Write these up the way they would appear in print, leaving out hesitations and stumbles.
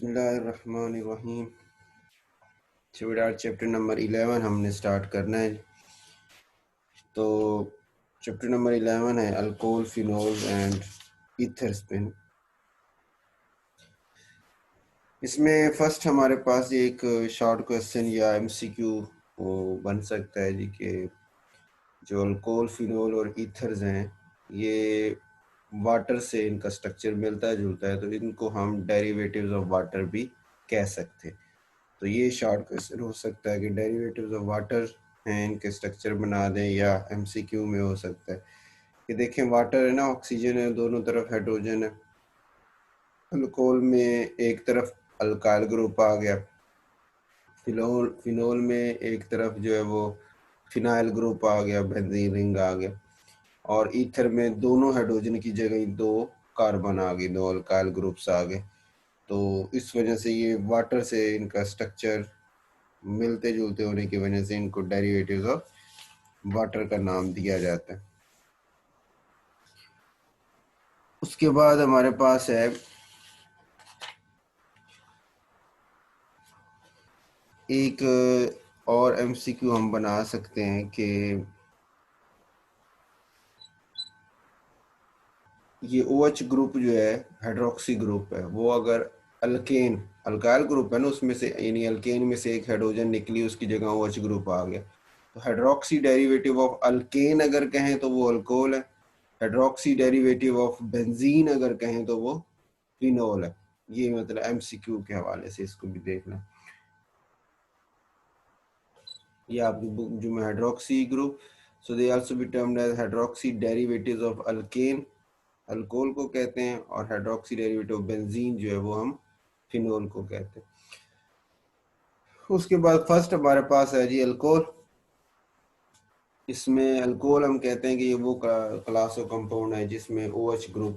बिस्मिल्लाहिर्रहमानिर्रहीम। Chapter number 11 हमने start करना है। तो चैप्टर नंबर 11 है alcohol, phenol and ether spin. इसमें फर्स्ट हमारे पास एक शॉर्ट क्वेश्चन या एमसीक्यू बन सकता है जी कि जो अल्कोहल, फिनोल और ईथर्स हैं ये वाटर से इनका स्ट्रक्चर मिलता जुलता है, तो इनको हम डेरिवेटिव्स ऑफ वाटर भी कह सकते हैं। तो ये शॉर्ट क्वेश्चन हो सकता है कि डेरिवेटिव्स ऑफ वाटर हैं, इनके स्ट्रक्चर बना दें, या एमसीक्यू में हो सकता है कि देखें वाटर है ना, ऑक्सीजन है, दोनों तरफ हाइड्रोजन है। अल्कोहल में एक तरफ अल्काइल ग्रुप आ गया, फिनोल में एक तरफ जो है वो फिनाइल ग्रुप आ गया, बेंजीन रिंग आ गया, और ईथर में दोनों हाइड्रोजन की जगह दो कार्बन आ गए, दो अल्काइल ग्रुप्स आ गए। तो इस वजह से ये वाटर से इनका स्ट्रक्चर मिलते जुलते होने की वजह से इनको डेरिवेटिव्स ऑफ वाटर का नाम दिया जाता है। उसके बाद हमारे पास है एक और एमसीक्यू हम बना सकते हैं कि ये OH ग्रुप जो है, हाइड्रोक्सी ग्रुप है, वो अगर अल्केन अल्काइल ग्रुप है ना, उसमें से यानी अल्केन में से एक हाइड्रोजन निकली, उसकी जगह OH ग्रुप आ गया, तो हाइड्रोक्सी डेरिवेटिव ऑफ अल्केन अगर कहें तो वो अल्कोहल है। हाइड्रोक्सी डेरिवेटिव ऑफ बेंजीन अगर कहें तो वो फिनोल है। ये मतलब एमसीक्यू के हवाले से इसको भी देखना। ये आपकी बुक जो में hydroxy group, so they also be termed as hydroxy derivatives of alkane, alcohol को कहते हैं, और हाइड्रोक्सी डेरिवेटिव ऑफ बेंजीन जो है वो हम फिनोल को कहते हैं। उसके बाद फर्स्ट हमारे पास है जी अल्कोहल। इसमें अल्कोहल हम कहते हैं कि ये वो क्लास ऑफ कंपाउंड है जिसमें OH ग्रुप,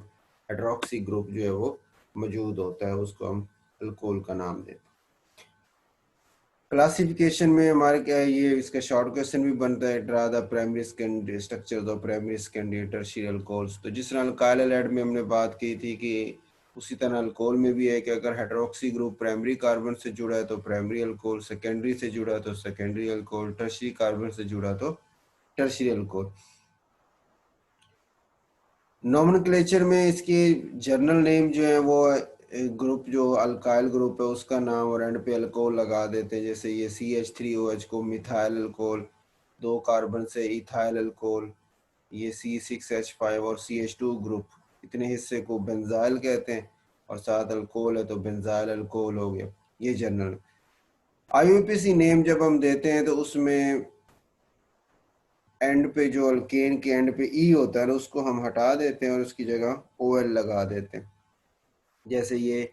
हाइड्रोक्सी ग्रुप जो है वो मौजूद होता है, उसको हम अल्कोहल का नाम देते हैं। क्लासिफिकेशन में हमारे क्या है, ये इसका शॉर्ट क्वेश्चन भी बनता है, draw the primary structures of primary secondary tertiary alcohols. तो जिस तरह अल्काइल हैलाइड में हमने बात की थी कि उसी तरह अल्कोहल में भी है कि अगर हाइड्रोक्सी ग्रुप प्राइमरी कार्बन से जुड़ा है तो प्राइमरी अल्कोहल, सेकेंडरी से जुड़ा तो सेकेंडरी अल्कोहल, टर्शियरी कार्बन से जुड़ा तो टर्शियरी अल्कोहल। नॉमेनक्लेचर में इसके जर्नल नेम जो है वो ग्रुप जो अल्काइल ग्रुप है उसका नाम और एंड पे अल्कोहल लगा देते हैं, जैसे ये CH3OH को मिथाइल अल्कोहल, दो कार्बन से इथाइल अल्कोहल, ये C6H5 और CH2 ग्रुप, इतने हिस्से को बेंजाइल कहते हैं, और साथ अल्कोहल है तो बेंजाइल अल्कोहल हो गया। ये जर्नल IUPAC नेम जब हम देते हैं तो उसमें एंड पे जो अल्केन के एंड पे ई होता है ना, उसको हम हटा देते हैं और उसकी जगह OL लगा देते हैं। जैसे ये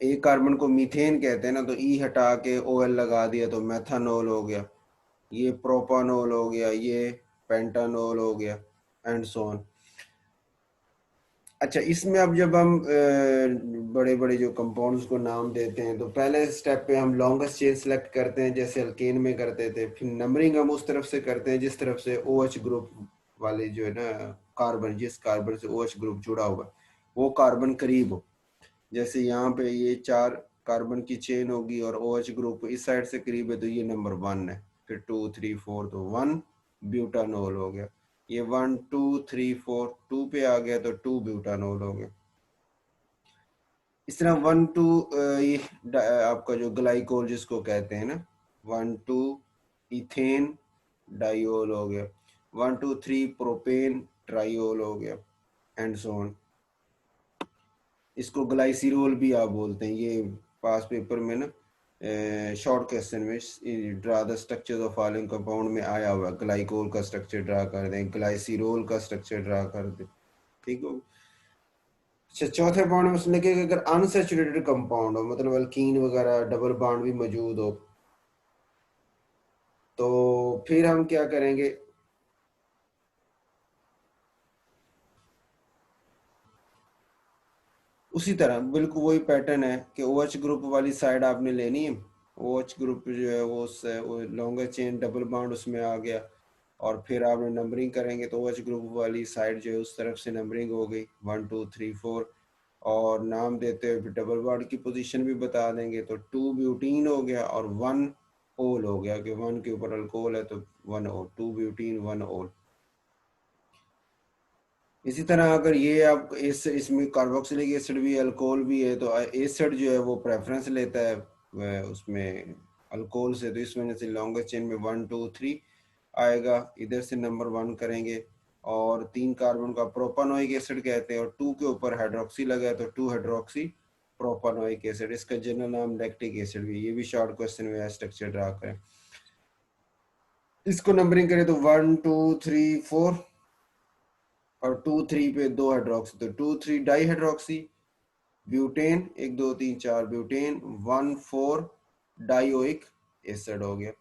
एक कार्बन को मीथेन कहते हैं ना, तो ई हटा के OL लगा दिया तो मेथानॉल हो गया, ये प्रोपानॉल हो गया, ये पेंटानॉल हो गया, एंड सो ऑन। अच्छा, इसमें अब जब हम बड़े बड़े जो कंपाउंड्स को नाम देते हैं तो पहले स्टेप पे हम लॉन्गेस्ट चेन सेलेक्ट करते हैं जैसे अल्केन में करते थे, फिर नंबरिंग हम उस तरफ से करते हैं जिस तरफ से OH ग्रुप वाले जो है ना कार्बन, जिस कार्बन से OH ग्रुप जुड़ा हुआ वो कार्बन करीब हो। जैसे यहाँ पे ये 4 कार्बन की चेन होगी और OH ग्रुप इस साइड से करीब है तो ये नंबर 1 है, फिर 2 3 4 तो 1 ब्यूटानॉल हो गया, ये 1 2 3 4 2 पे आ गया तो 2 ब्यूटानॉल हो गया। इस तरह 1 2 ये आपका जो ग्लाइकोल जिसको कहते हैं ना, 1 2 इथेन डाइओल हो गया, 1 2 3 प्रोपेन ट्राइओल हो गया, एंड सो ऑन। इसको ग्लाइसिरोल भी आप बोलते हैं। ये पास पेपर में ना शॉर्ट क्वेश्चन में draw the structure of following compound में आया हुआ, ग्लाइकोल का स्ट्रक्चर ड्रा कर दें, ग्लाइसिरोल का स्ट्रक्चर ड्रा कर दें, ठीक हो। अच्छा, चौथे पॉइंट में उसने लिखा कि अगर अनसैचुरेटेड कंपाउंड हो, मतलब अल्कीन वगैरह डबल बॉन्ड भी मौजूद हो, तो फिर हम क्या करेंगे, उसी तरह बिल्कुल वही पैटर्न है कि OH ग्रुप वाली साइड आपने लेनी है। OH ग्रुप जो है वो लॉन्गर चेन डबल बॉन्ड उसमें आ गया, और फिर आपने नंबरिंग करेंगे तो OH ग्रुप वाली साइड जो है उस तरफ से नंबरिंग हो गई 1 2 3 4, और नाम देते हुए फिर डबल बॉन्ड की पोजीशन भी बता देंगे। तो 2 ब्यूटीन हो गया और 1 ओल हो गया कि 1 के ऊपर अल्कोहल है तो 1 ओल, 2 ब्यूटीन 1 ओल। इसी तरह अगर ये आप इसमें कार्बोक्सिलिक एसिड भी अल्कोहल भी है तो एसिड जो है वो प्रेफरेंस लेता है उसमें अल्कोहल से, तो इस वजह से लॉन्गेस्ट चेन में 1 2 3 आएगा, इधर से नंबर 1 करेंगे। और 3 कार्बन का प्रोपानोइक एसिड कहते हैं और 2 के ऊपर हाइड्रोक्सी लगा है तो 2 हाइड्रोक्सी प्रोपानोइक एसिड, इसका जनरल नाम लैक्टिक एसिड भी। ये भी शॉर्ट क्वेश्चन में स्ट्रक्चर ड्रा करें। इसको नंबरिंग करें तो 1 2 3 4 और 2 3 पे 2 हाइड्रोक्सी तो 2 3 di hydroxy butane, 1 2 3 4 butane 1 4 dioic acid हो गया।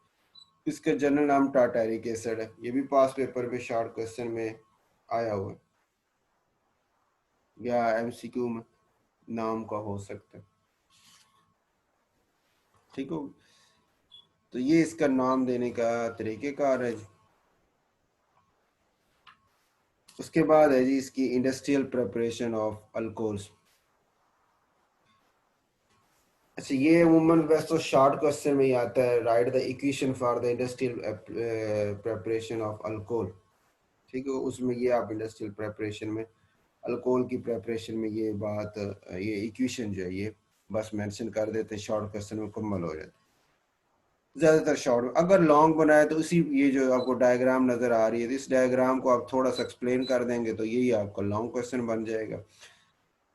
इसका जनरल नाम टाटारिक एसिड है। ये भी पास पेपर में शॉर्ट क्वेश्चन में आया हुआ है या एमसीक्यू में नाम का हो सकता है। ठीक हो, तो ये इसका नाम देने का तरीक़ेकार है जी। उसके बाद है जी इसकी इंडस्ट्रियल प्रिपरेशन ऑफ अल्कोहल्स। अच्छा, ये अमूमन वैसे तो शॉर्ट क्वेश्चन में ही आता है, right the equation for the industrial preparation of alcohol. ठीक है, उसमें ये आप इंडस्ट्रियल प्रिपरेशन में अल्कोहल की प्रिपरेशन में ये बात ये इक्वेशन जो है ये बस मेंशन कर देते हैं, शॉर्ट क्वेश्चन मुकम्मल हो जाता है। ज़्यादातर शॉर्ट, अगर लॉन्ग बनाए तो इसी ये जो आपको डायग्राम नज़र आ रही है, तो इस डायग्राम को आप थोड़ा सा एक्सप्लेन कर देंगे तो यही आपका लॉन्ग क्वेश्चन बन जाएगा।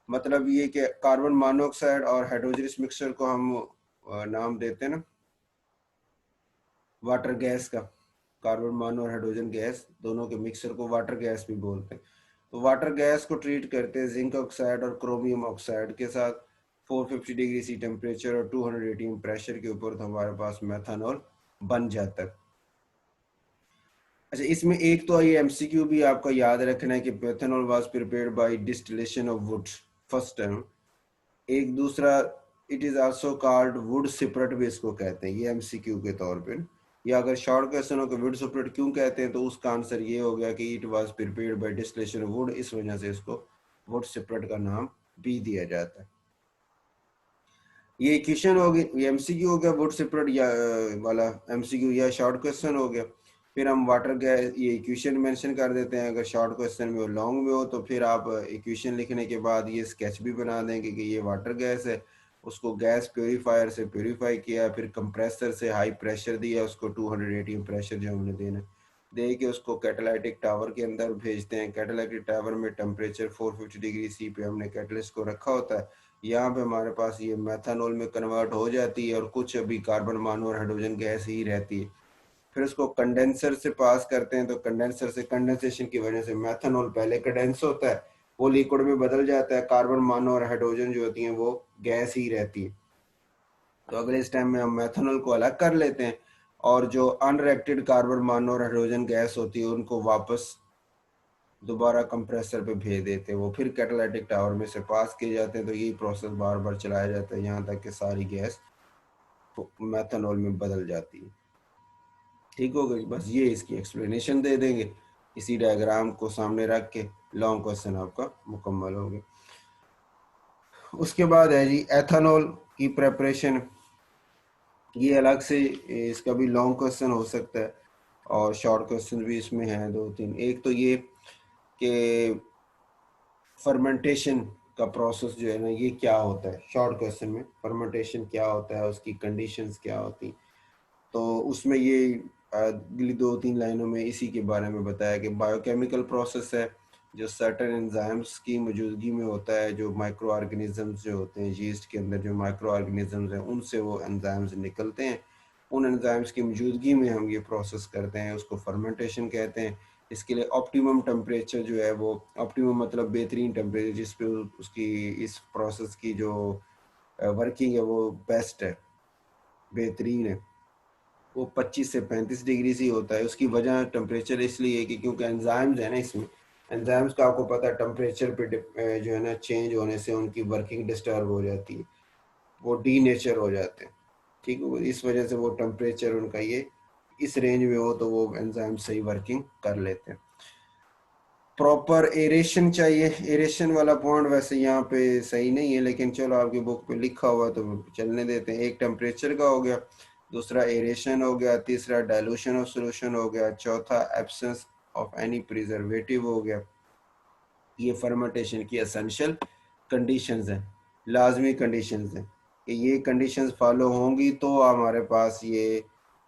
मतलब ये कि कार्बन मोनोऑक्साइड और हाइड्रोजनस मिक्सचर को हम नाम देते हैं ना वाटर गैस का, कार्बन मोनो और हाइड्रोजन गैस दोनों के मिक्सचर को वाटर गैस भी बोलते हैं। तो वाटर गैस को ट्रीट करते हैं जिंक ऑक्साइड और क्रोमियम ऑक्साइड के साथ 450 डिग्री सी टेम्परेचर और 200 atm प्रेशर के ऊपर, तो हमारे पास मेथनॉल बन जाता है। अच्छा, इसमें एक तो ये एमसीक्यू भी आपका याद रखना है कि methanol was prepared by distillation of would first time. एक दूसरा, it is also called would separate भी इसको कहते हैं, ये एमसीक्यू के तौर पे। या अगर शॉर्ट क्वेश्चन हो कि वुड सिपरेट क्यों कहते हैं तो उसका आंसर ये हो गया कि it was prepared by distillation of would, इस वजह से इसको वुड सिपरेट का नाम भी दिया जाता है। ये क्वेश्चन हो गया, ये एमसीक्यू हो गया वुड सिपरेट या वाला एमसीक्यू या शॉर्ट क्वेश्चन हो गया। फिर हम वाटर गैस ये इक्वेशन मेंशन कर देते हैं, अगर शॉर्ट क्वेश्चन में हो लॉन्ग में हो तो फिर आप इक्वेशन लिखने के बाद ये स्केच भी बना देंगे कि ये वाटर गैस है, उसको गैस प्योरीफायर से प्योरीफाई किया, फिर कंप्रेसर से हाई प्रेशर दिया उसको 200 atm प्रेशर जो हमने देना दे के उसको कैटालिटिक टावर के अंदर भेजते हैं। कैटालिटिक टावर में टेम्परेचर 450 डिग्री सी पे हमने कैटलिस्ट को रखा होता है। यहाँ पे हमारे पास ये मेथनॉल में कन्वर्ट हो जाती है और कुछ अभी कार्बन मोनो और हाइड्रोजन गैस ही रहती है। फिर उसको कंडेंसर से पास करते हैं, तो कंडेंसर से कंडेंसेशन की वजह से मेथनॉल पहले कंडेंस होता है, वो लिक्विड में बदल जाता है, कार्बन मोनो और हाइड्रोजन जो होती हैं वो गैस ही रहती है। तो अगले स्टेप में हम मेथनॉल को अलग कर लेते हैं और जो अनरिएक्टेड कार्बन मोनो और हाइड्रोजन गैस होती है उनको वापस दोबारा कंप्रेसर पे भेज देते हैं, वो फिर कैटालिटिक टावर में से पास किए जाते हैं। तो यही प्रोसेस बार बार चलाया जाता है यहाँ तक कि सारी गैस मेथनॉल में बदल जाती है। ठीक हो गई, बस ये इसकी एक्सप्लेनेशन दे देंगे, इसी डायग्राम को सामने रख के लॉन्ग क्वेश्चन आपका मुकम्मल हो गया। उसके बाद है जी एथेनॉल की प्रेपरेशन, ये अलग से इसका भी लॉन्ग क्वेश्चन हो सकता है और शॉर्ट क्वेश्चन भी इसमें है दो तीन। एक तो ये कि फर्मेंटेशन का प्रोसेस जो है ना ये क्या होता है, शॉर्ट क्वेश्चन में फर्मेंटेशन क्या होता है, उसकी कंडीशंस क्या होती, तो उसमें ये अगली दो तीन लाइनों में इसी के बारे में बताया कि बायोकेमिकल प्रोसेस है जो सर्टेन एंजाइम्स की मौजूदगी में होता है, जो माइक्रो ऑर्गेनिजम्स जो होते हैं यीस्ट के अंदर, जो माइक्रो ऑर्गेनिजम्स हैं उनसे वो एंजाइम्स निकलते हैं, उन एंजाइम्स की मौजूदगी में हम ये प्रोसेस करते हैं, उसको फर्मेंटेशन कहते हैं। इसके लिए ऑप्टिमम टेम्परेचर जो है वो, ऑप्टिमम मतलब बेहतरीन टेम्परेचर जिस पे उसकी इस प्रोसेस की जो वर्किंग है वो बेस्ट है, बेहतरीन है, वो 25 से 35 डिग्री से होता है। उसकी वजह टेम्परेचर इसलिए है कि क्योंकि एंजाइम्स है ना इसमें, एंजाइम्स का आपको पता है टेम्परेचर पे जो है ना चेंज होने से उनकी वर्किंग डिस्टर्ब हो जाती है, वो डी नेचर हो जाते हैं। ठीक है, इस वजह से वो टेम्परेचर उनका ये इस रेंज में हो तो वो एंजाइम सही वर्किंग कर लेते हैं। प्रॉपर एरेशन चाहिए। एरेशन वाला पॉइंट वैसे यहाँ पे सही नहीं है, लेकिन चलो आपकी बुक पे लिखा हुआ तो चलने देते हैं। एक टेम्परेचर का हो गया, दूसरा एरेशन हो गया, तीसरा डाइल्यूशन ऑफ सॉल्यूशन हो गया, चौथा एब्सेंस ऑफ एनी प्रिजर्वेटिव हो गया। ये फर्मेंटेशन की एसेंशियल कंडीशंस हैं, लाजमी कंडीशंस हैं कि ये कंडीशंस फॉलो होंगी तो हमारे पास ये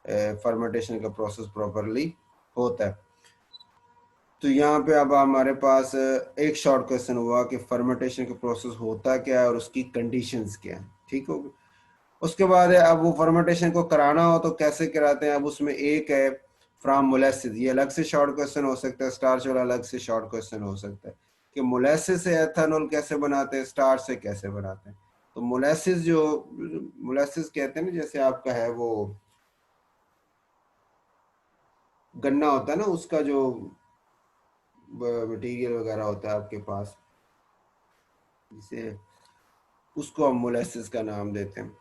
फर्मेंटेशन का प्रोसेस प्रॉपरली होता है। तो यहाँ पे अब हमारे पास एक शॉर्ट क्वेश्चन हुआ कि फर्मेंटेशन का प्रोसेस होता क्या है और उसकी कंडीशंस क्या है। ठीक हो गया। उसके बाद है अब वो फर्मेंटेशन को कराना हो तो कैसे कराते हैं। अब उसमें एक है फ्रॉम मोलेसिस, ये अलग से शॉर्ट क्वेश्चन हो सकता है, स्टार्च वाला अलग से शॉर्ट क्वेश्चन हो सकता है कि मोलेसिस से एथेनॉल कैसे बनाते हैं, स्टार्च से कैसे बनाते हैं। तो मोलेसिस जो मोलेसिस कहते हैं ना, जैसे आपका है वो गन्ना होता है ना, उसका जो मटेरियल वगैरह होता है आपके पास, जिसे उसको हम मोलेसिस का नाम देते हैं।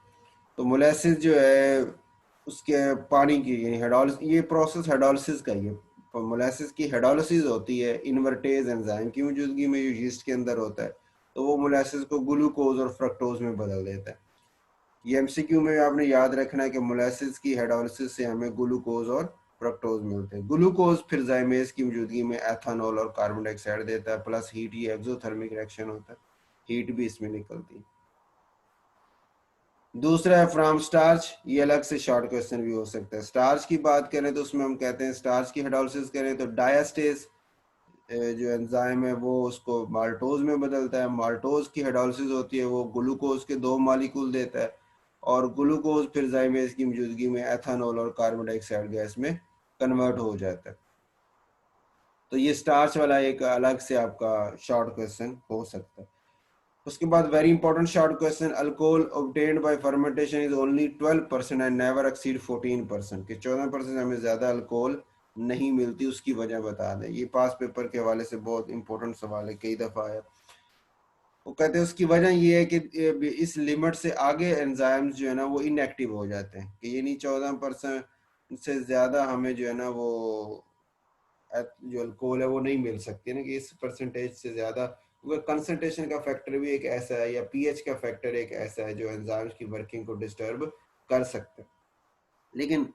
तो मोलेसिस जो है उसके पानी की यानी हेडोलिस, ये प्रोसेस हेडोलिसिस का ही है। तो मोलेसिस की हेडोलिसिस होती है इन्वर्टेज एंजाइम की मौजूदगी में, जो यीस्ट के अंदर होता है। तो वो मोलेसिस को ग्लूकोज और फ्रक्टोज में बदल देता है। ये एमसीक्यू में आपने याद रखना है कि मोलेसिस की हेडोलिसिस से हमें ग्लूकोज और फ्रक्टोज मिलते हैं। ग्लूकोज फिर जाइमेज की मौजूदगी में एथेनॉल और कार्बन डाइऑक्साइड देता है, प्लस हीट, ये एक्सोथर्मिक रिएक्शन होता है, हीट भी इसमें निकलती है। दूसरा है फ्रॉम स्टार्च, ये अलग से शॉर्ट क्वेश्चन भी हो सकता है। स्टार्च की बात करें तो उसमें हम कहते हैं स्टार्च की हेडोलिसिस करें तो डायस्टेज जो एंजाइम है वो उसको माल्टोज में बदलता है। माल्टोज की हेडोलिसिस होती है, वो ग्लूकोज के दो मालिक्यूल देता है और ग्लूकोज फिर जाइमेज की मौजूदगी में एथेनॉल और कार्बन डाइऑक्साइड गैस में कन्वर्ट हो जाता है। तो ये स्टार्च वाला एक अलग से आपका शॉर्ट क्वेश्चन हो सकता है। उसके बाद very important short question, alcohol obtained by fermentation is only 12% and never exceed 14%, कि 14% हमें ज्यादा अल्कोहल नहीं मिलती, उसकी वजह बता दें। ये पास पेपर के हवाले से बहुत इंपॉर्टेंट सवाल है, कई दफा है। वो कहते हैं उसकी वजह ये है कि इस लिमिट से आगे एंजाइम्स जो है ना वो इनएक्टिव हो जाते हैं, कि ये नहीं 14% से ज्यादा हमें जो है ना वो जो अल्कोहल है वो नहीं मिल सकती ना, कि इस परसेंटेज से ज्यादा। कंसंट्रेशन का फैक्टर भी एक ऐसा है, या पीएच का फैक्टर एक ऐसा है जो एंजाइम्स की वर्किंग को डिस्टर्ब कर सकते हैं। लेकिन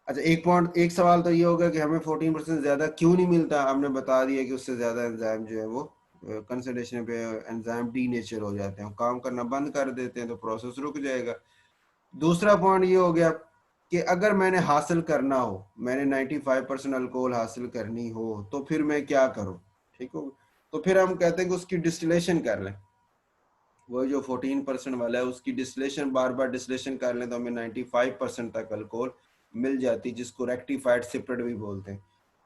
अच्छा, एक पॉइंट, एक सवाल तो ये होगा कि हमें 14% ज्यादा क्यों नहीं मिलता। हमने बता दिया कि उससे ज्यादा एंजाइम जो है वो कंसंट्रेशन पे एंजाइम डी नेचर हो जाते हैं, काम करना बंद कर देते हैं, तो प्रोसेस रुक जाएगा। दूसरा पॉइंट ये हो गया कि अगर मैंने हासिल करना हो, मैंने 95% अल्कोहल हासिल करनी हो, तो फिर मैं क्या करूं। ठीक हो, तो फिर हम कहते हैं कि उसकी डिस्टिलेशन कर लें। वो जो 14% वाला है उसकी डिस्टिलेशन, बार बार डिस्टिलेशन कर लें तो हमें 95% तक अल्कोहल मिल जाती, जिसको रेक्टिफाइड सिपरेट भी बोलते हैं।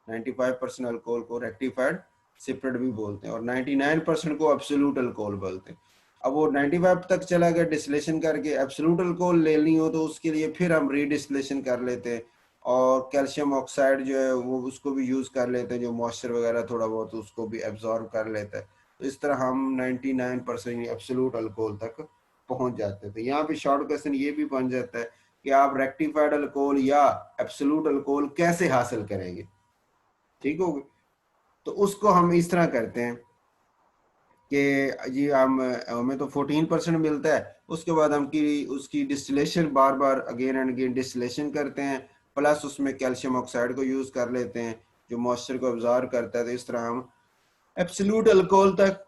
95% अल्कोहल को रेक्टिफाइड सिपरेट भी बोलते हैं और 99% को एब्सोल्यूट अल्कोहल बोलते हैं। अब वो 95 तक चला गया डिस्टिलेशन करके, एब्सोल्यूट अल्कोहल लेनी हो तो उसके लिए फिर हम रीडिस्टिलेशन कर लेते हैं और कैल्शियम ऑक्साइड जो है वो उसको भी यूज कर लेते हैं, जो मॉइस्चर वगैरह थोड़ा बहुत उसको भी एब्जॉर्ब कर लेता है। तो इस तरह हम 99% एब्सोल्यूट अल्कोहल तक पहुंच जाते हैं। तो यहाँ पे शॉर्ट क्वेश्चन ये भी बन जाता है कि आप रेक्टिफाइड अल्कोहल या एब्सोल्यूट अल्कोहल कैसे हासिल करेंगे। ठीक हो, तो उसको हम इस तरह करते हैं कि जी हम हमें तो 14% मिलता है, उसके बाद हम की उसकी distillation bar bar again and again distillation करते हैं, प्लस उसमें कैल्शियम ऑक्साइड को यूज कर लेते हैं जो मॉइस्चर को अब्जॉर्ब करता है। तो इस तरह हम एब्सोल्यूट अल्कोहल तक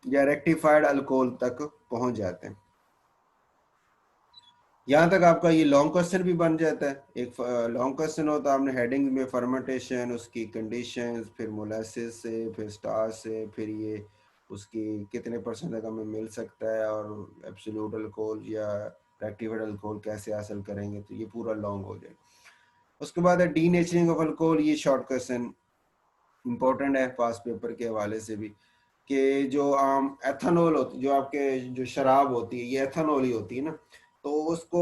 या रेक्टिफाइड अल्कोहल तक पहुंच जाते हैं। यहाँ तक आपका ये लॉन्ग क्वेश्चन भी बन जाता है। एक लॉन्ग क्वेश्चन होता है, आपने हेडिंग में फर्मेंटेशन, उसकी कंडीशंस, फिर मोलासिस से, फिर स्टार्च से, फिर ये उसकी कितने परसेंट तक हमें मिल सकता है और एब्सोल्यूट अल्कोहल या रेक्टिफाइड अल्कोहल कैसे हासिल करेंगे, तो ये पूरा लॉन्ग हो जाएगा। उसके बाद है डी नेचरिंग ऑफ अल्कोहल, ये शॉर्ट क्वेश्चन इंपॉर्टेंट है पास पेपर के हवाले से भी, कि जो आम एथेनॉल होती, जो आपके जो शराब होती है ये एथेनॉल ही होती है ना, तो उसको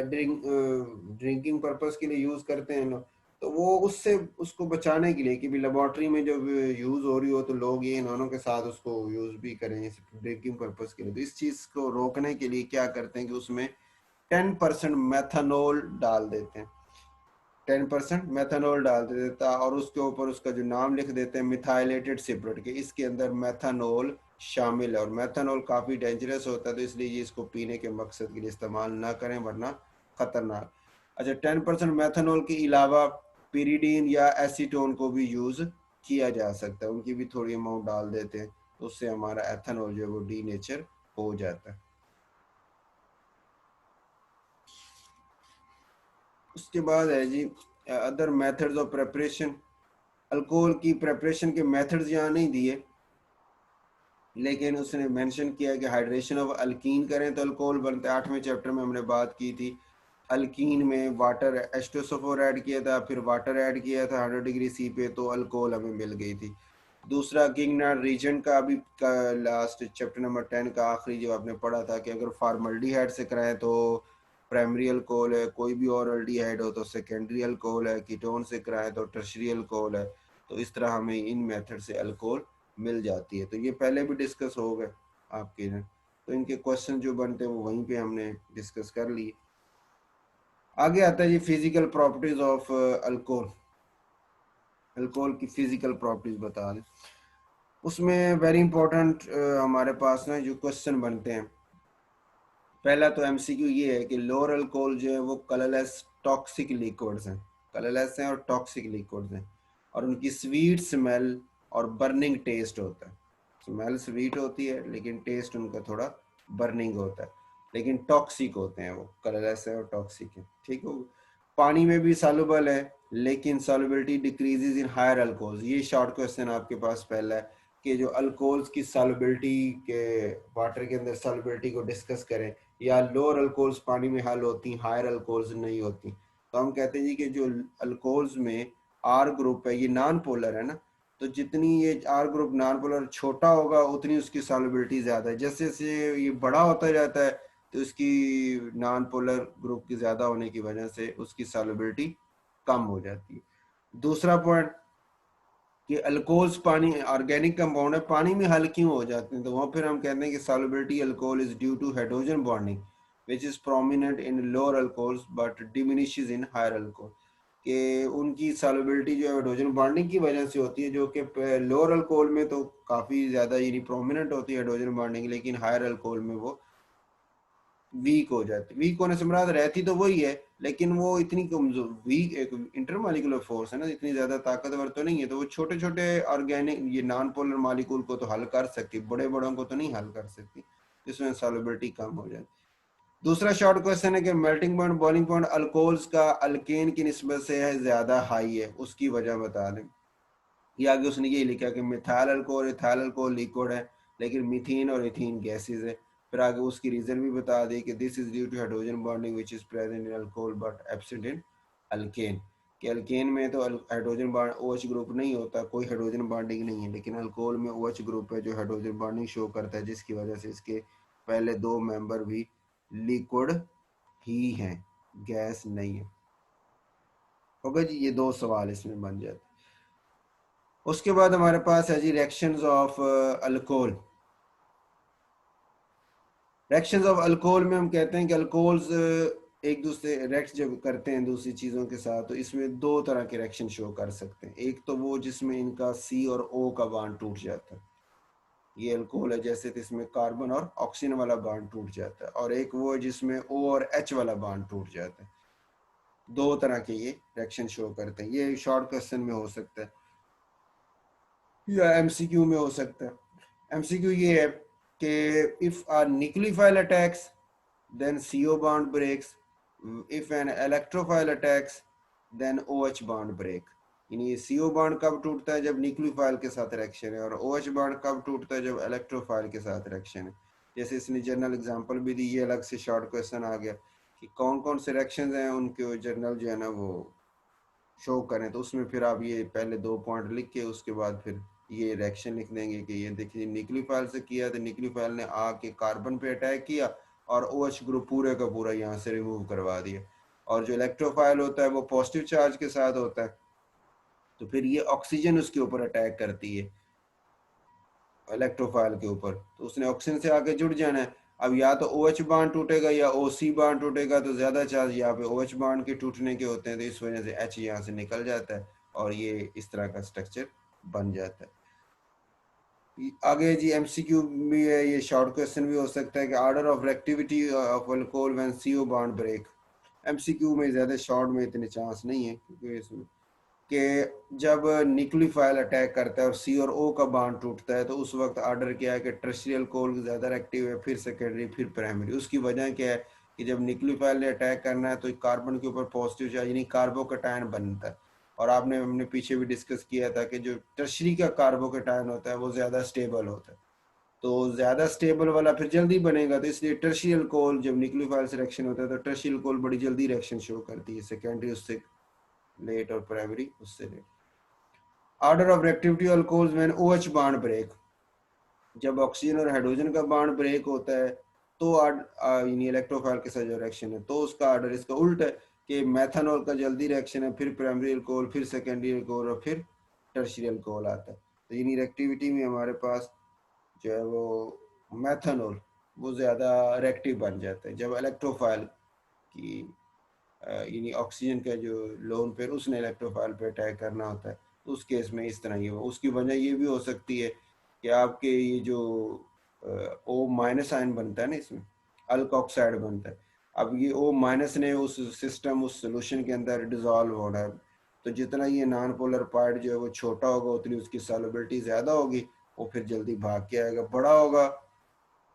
ड्रिंकिंग पर्पस के लिए यूज करते हैं लोग। तो वो उससे उसको बचाने के लिए कि भी लेबोरेटरी में जब यूज हो रही हो तो लोग ये इन्होंने के साथ उसको यूज भी करें ड्रिंकिंग पर्पस के लिए, तो इस चीज को रोकने के लिए क्या करते हैं कि उसमें 10% मेथनॉल डाल देते हैं। 10% मेथनॉल डाल देता और उसके ऊपर उसका जो नाम लिख देते हैं मिथाइलेटेड सिपरेट के, इसके अंदर मेथनॉल शामिल है। और मेथनॉल काफ़ी डेंजरस होता है, तो इसलिए ये इसको पीने के मकसद के लिए इस्तेमाल ना करें वरना ख़तरनाक। अच्छा, 10% मेथनॉल के अलावा पिरीडीन या एसीटोन को भी यूज़ किया जा सकता है, उनकी भी थोड़ी अमाउंट डाल देते हैं, तो उससे हमारा एथनॉल जो है वो डी नेचर हो जाता है। उसके बाद है जी other methods of preparation. Alcohol की प्रेपरेशन के मेथड्स यहाँ नहीं दिए, लेकिन उसने मेंशन किया कि हाइड्रेशन ऑफ अल्कीन करें तो अल्कोहल बनता है। 8वें चैप्टर में हमने बात की थी, अल्कीन में वाटर H2SO4 ऐड किया था, फिर वाटर ऐड किया था 100 डिग्री सी पे, तो अल्कोहल हमें मिल गई थी। दूसरा गिगनार्ड रीजेंट का अभी का लास्ट चैप्टर नंबर 10 का आखिरी जो आपने पढ़ा था कि अगर फॉर्मल्डिहाइड से कराएं तो प्राइमरी अल्कोहल है, कोई भी और अल्डिहाइड हो तो सेकेंडरी अल्कोहल है, कीटोन से कराएं तो टर्शरी अल्कोहल है। तो इस तरह हमें इन मेथड से अल्कोहल मिल जाती है। तो ये पहले भी डिस्कस हो गए आपके ने, तो इनके क्वेश्चन जो बनते हैं वो वहीं पे हमने डिस्कस कर लिए। आगे आता है ये physical properties of alcohol. Alcohol की फिजिकल प्रॉपर्टीज बता दें। उसमें वेरी इंपॉर्टेंट हमारे पास ना जो क्वेश्चन बनते हैं, पहला तो एमसीक्यू ये है कि लोअर अल्कोहल जो है वो कलरलेस टॉक्सिक लिक्विड्स हैं, कलरलेस हैं और टॉक्सिक लिक्विड्स हैं, और उनकी स्वीट स्मेल और बर्निंग टेस्ट होता है। स्मेल स्वीट होती है लेकिन टेस्ट उनका थोड़ा बर्निंग होता है, लेकिन टॉक्सिक होते हैं वो, कलरलेस है और टॉक्सिक है। ठीक हो, पानी में भी सॉल्युबल है लेकिन solubility decreases in higher alcohols. ये शॉर्ट क्वेश्चन आपके पास पहला है कि जो अल्कोहल्स की सॉल्युबिलिटी के, वाटर के अंदर सॉल्युबिलिटी को डिस्कस करें, या लोअर अल्कोहल्स पानी में हल होती, हायर अल्कोहल्स नहीं होती। तो हम कहते हैं जी कि जो अल्कोहल्स में आर ग्रुप है ये नॉन पोलर है ना, तो जितनी ये आर ग्रुप नॉन पोलर छोटा होगा उतनी उसकी सॉल्युबिलिटी ज़्यादा है। जैसे जैसे ये बड़ा होता जाता है तो उसकी नॉन पोलर ग्रुप की ज़्यादा होने की वजह से उसकी सॉल्युबिलिटी कम हो जाती है। दूसरा पॉइंट कि अल्कोहल्स पानी ऑर्गेनिक कंपाउंड है, पानी में हल क्यों हो जाते हैं, तो वहाँ फिर हम कहते हैं कि solubility alcohol is due to hydrogen bonding which is prominent in lower alcohols but diminishes in higher alcohol. कि उनकी सॉल्युबिलिटी जो है हाइड्रोजन बॉन्डिंग की वजह से होती है, जो कि लोअर अल्कोहल में तो काफ़ी ज़्यादा यानी प्रोमिनेंट होती है हाइड्रोजन बॉन्डिंग, लेकिन हायर अल्कोहल में वो वीक हो जाती। वीक होने से मुराद रहती तो वही है, लेकिन वो इतनी कमजोर, वीक एक इंटरमॉलिक्यूलर फोर्स है ना, इतनी ज्यादा ताकतवर तो नहीं है, तो वो छोटे छोटे ऑर्गेनिक ये नॉन पोलर मॉलिक्यूल को तो हल कर सकती, बड़े बड़ों को तो नहीं हल कर सकती, इसमें सॉल्युबिलिटी कम हो जाती। दूसरा शॉर्ट क्वेश्चन है कि melting point boiling point alcohols का अल्केन की निस्बत से है ज्यादा हाई है, उसकी वजह बता दें। ये आगे उसने ये लिखा कि methyl alcohol ethyl alcohol liquid है लेकिन मीथेन और एथीन गैसेज है। फिर आगे उसकी रीजन भी बता दी कि this is due to hydrogen bonding which is present in alcohol but absent in alkane. कि अल्केन में तो हाइड्रोजन बॉन्ड OH ग्रुप नहीं होता, कोई हाइड्रोजन बॉन्डिंग नहीं है, लेकिन अल्कोहल में OH ग्रुप है जो हाइड्रोजन बॉन्डिंग शो करता है, जिसकी वजह से इसके पहले दो मेंबर भी लिक्विड ही हैं, गैस नहीं है। होगा जी, ये दो सवाल इसमें बन जाते। उसके बाद हमारे पास है जी reactions of alcohol. Reactions of alcohol में हम कहते हैं कि अल्कोहल्स एक दूसरे रिएक्ट जब करते हैं दूसरी चीज़ों के साथ, तो इसमें दो तरह के रिएक्शन शो कर सकते हैं। एक तो वो जिसमें इनका C और O का बॉन्ड टूट जाता है, ये अल्कोहल है जैसे, तो इसमें कार्बन और ऑक्सीजन वाला बॉन्ड टूट जाता है, और एक वो जिसमें O और H वाला बॉन्ड टूट जाता है। दो तरह के ये रिएक्शन शो करते हैं। ये शॉर्ट क्वेश्चन में हो सकता है या एमसीक्यू में हो सकता है। एमसीक्यू ये है कि if a nucleophile attacks then CO bond breaks, if an electrophile attacks then OH bond break। यानी CO बॉन्ड कब टूटता है, जब न्यूक्लियोफाइल के साथ रिएक्शन है, और OH बॉन्ड कब टूटता है, जब इलेक्ट्रोफाइल के साथ रिएक्शन है। जैसे इसने जनरल एग्जांपल भी दी, ये अलग से शॉर्ट क्वेश्चन आ गया कि कौन कौन से रिएक्शंस हैं उनके जनरल जो है ना वो शो करें, तो उसमें फिर आप ये पहले दो पॉइंट लिख के उसके बाद फिर ये रिएक्शन लिख देंगे कि ये देखिए न्यूक्लियोफाइल से किया तो न्यूक्लियोफाइल ने आके कार्बन पे अटैक किया और OH ग्रुप पूरे का पूरा यहाँ से रिमूव करवा दिया। और जो इलेक्ट्रोफाइल होता है वो पॉजिटिव चार्ज के साथ होता है, तो फिर ये ऑक्सीजन उसके ऊपर अटैक करती है इलेक्ट्रोफाइल के ऊपर, तो उसने ऑक्सीजन से आके जुड़ जाना है। अब या तो OH बांड टूटेगा या OC बांड टूटेगा, तो ज़्यादा चांस यहाँ पे OH बांड के टूटने के होते हैं, तो इस वजह से H यहाँ से निकल जाता है और ये इस तरह का स्ट्रक्चर बन जाता है। आगे जी MCQ भी है, ये शॉर्ट क्वेश्चन भी हो सकता है कि order of reactivity of alcohol when CO bond break. MCQ में ज़्यादा शॉर्ट में इतने चांस नहीं है, क्योंकि इसमें कि जब न्यूक्लियोफाइल अटैक करता है और C और O का बॉन्ड टूटता है, तो उस वक्त ऑर्डर क्या है कि टर्शियल अल्कोहल ज़्यादा एक्टिव है, फिर सेकेंडरी, फिर प्राइमरी। उसकी वजह क्या है कि जब न्यूक्लियोफाइल ने अटैक करना है तो कार्बन के ऊपर पॉजिटिव चार्ज यानी कार्बोकैटायन बनता है। और हमने पीछे भी डिस्कस किया था कि जो टर्शरी का कार्बोकैटायन होता है वो ज़्यादा स्टेबल होता है, तो ज़्यादा स्टेबल वाला फिर जल्दी बनेगा, तो इसलिए टर्शियल अल्कोहल जब न्यूक्लियोफाइल से रिएक्शन होता है तो टर्शियल अल्कोहल बड़ी जल्दी रिएक्शन शो करती है, सेकेंडरी उससे लेट और प्राइमरी उससे late. Order of reactivity alcohols when OH bond break, जब ऑक्सीजन और हाइड्रोजन का बॉन्ड ब्रेक होता है तो यानी इलेक्ट्रोफाइल के साथ जो रिएक्शन है, तो उसका ऑर्डर इसका उल्टा है कि मेथनॉल का जल्दी रिएक्शन है, फिर प्राइमरी अल्कोहल, फिर सेकेंडरी अल्कोहल और फिर टर्शियरी अल्कोहल आता है। तो यानी रिएक्टिविटी में हमारे पास जो है वो मेथनॉल वो ज़्यादा रिएक्टिव बन जाता है जब इलेक्ट्रोफाइल की यानी ऑक्सीजन का जो लोन पेयर उसने इलेक्ट्रोफाइल पे अटैक करना होता है, तो उस केस में इस तरह ही हो। उसकी वजह ये भी हो सकती है कि आपके ये जो O माइनस आयन बनता है ना, इसमें अल्कोक्साइड बनता है, अब ये O माइनस ने उस सिस्टम उस सोल्यूशन के अंदर डिजॉल्व होना है, तो जितना ये नॉन पोलर पार्ट जो है वो छोटा होगा उतनी उसकी सॉल्युबिलिटी ज़्यादा होगी, वो फिर जल्दी भाग के आएगा। बड़ा होगा